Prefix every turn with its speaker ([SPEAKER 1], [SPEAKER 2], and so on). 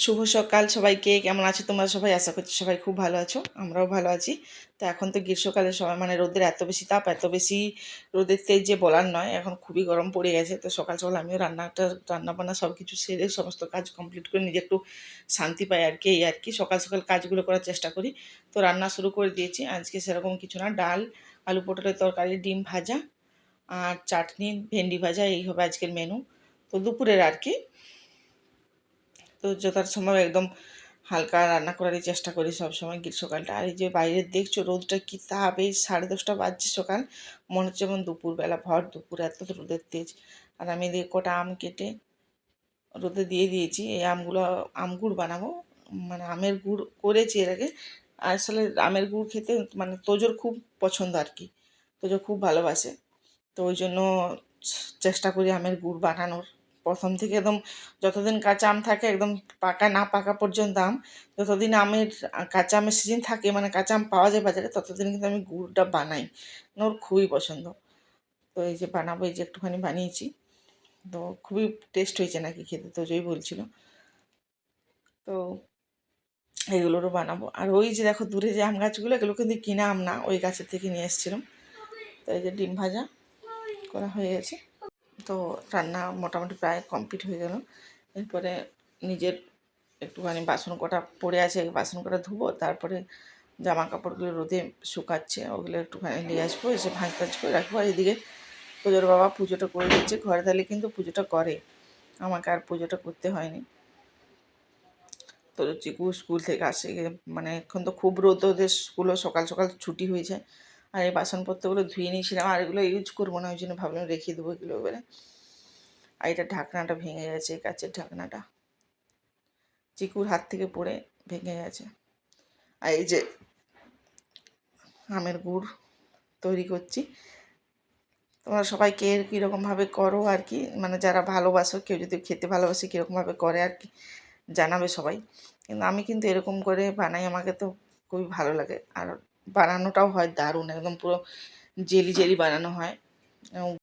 [SPEAKER 1] শুভ সকাল সবাইকে। কেমন আছো তোমরা সবাই? আশা করছি সবাই খুব ভালো আছো, আমরাও ভালো আছি। তো এখন তো গ্রীষ্মকালে সবাই মানে রোদের এত বেশি তাপ, এত বেশি রোদের তেজ যে বলার নয়, এখন খুবই গরম পড়ে গেছে। তো সকাল সকাল আমিও রান্নাবান্না সব কিছু সেরে সমস্ত কাজ কমপ্লিট করে নিজে একটু শান্তি পাই আর কি। এই আর কি সকাল সকাল কাজগুলো করার চেষ্টা করি। তো রান্না শুরু করে দিয়েছি। আজকে সেরকম কিছু না, ডাল, আলু পটলের তরকারি, ডিম ভাজা আর চাটনি, ভেন্ডি ভাজা, এই হবে আজকের মেনু। তো দুপুরের আর কি। তো যথাসম্ভব একদম হালকা রান্না করারই চেষ্টা করি সবসময় গ্রীষ্মকালটা। আর এই যে বাইরে দেখছো রোদটা কি তাপ, এই 10:30 বাজছে সকাল, মনে হচ্ছে যেমন দুপুরবেলা, ভর দুপুর, এত রোদের তেজ। আর আমি এদিকে কটা আম কেটে রোদে দিয়ে দিয়েছি। এই আমগুলো আম গুড় বানাবো, মানে আমের গুড় করেছি এর আগে। আসলে আমের গুড় খেতে মানে তোজোর খুব পছন্দ আর কি, তোজো খুব ভালোবাসে। তো ওই জন্য চেষ্টা করি আমের গুড় বানানোর। প্রথম থেকে একদম যতদিন কাঁচা আম থাকে, একদম পাকা না পাকা পর্যন্ত আম, যতদিন কাঁচা আমের সিজন থাকে, মানে কাঁচা আম পাওয়া যায় বাজারে, ততদিন কিন্তু আমি গুড়টা বানাই। ওর খুবই পছন্দ। তো এই যে বানাবো, এই যে একটুখানি বানিয়েছি। তো খুবই টেস্ট হয়েছে নাকি খেতে, তো জয়ই বলছিল। তো এগুলোরও বানাবো। আর ওই যে দেখো দূরে যে আম গাছগুলো, এগুলো কিন্তু কিনা আম না, ওই গাছের থেকে নিয়ে এসেছিলাম। তো এই যে ডিম ভাজা করা হয়ে গেছে। তো রান্না মোটামুটি প্রায় কমপ্লিট হয়ে গেল। এরপরে নিজের একটুখানি বাসন কটা পড়ে আছে, বাসন কটা ধুবো। তারপরে জামা কাপড়গুলো রোদে শুকাচ্ছে, ওগুলো একটুখানি নিয়ে আসবো, এসে ভাঁজ টাজ করে রাখবো। আর এদিকে পুজোর বাবা পুজোটা করে দিচ্ছে। ঘরে তাহলে কিন্তু পুজোটা করে, আমাকে আর পুজোটা করতে হয়নি। তো চিকু স্কুল থেকে আসে, মানে এখন তো খুব রোদ, ওদের স্কুলও সকাল সকাল ছুটি হয়ে যায়। আর এই বাসনপত্রগুলো ধুয়ে নিয়েছিলাম, আর এগুলো ইউজ করবো না, ওই জন্য ভাবলাম রেখে দেবো এগুলো এবারে। আর এটা ঢাকনাটা ভেঙে গেছে, কাচের ঢাকনাটা চিকুর হাত থেকে পড়ে ভেঙে গেছে। আর এই যে আমের গুড় তৈরি করছি। তোমরা সবাই কে কীরকমভাবে করো আর কি, মানে যারা ভালোবাসো, কেউ যদি খেতে ভালোবাসে কীরকমভাবে করে আর কি জানাবে সবাই। কিন্তু আমি কিন্তু এরকম করে বানাই, আমাকে তো খুবই ভালো লাগে। আর বানানোটাও হয় দারুণ, একদম পুরো জেলি জেলি বানানো হয়।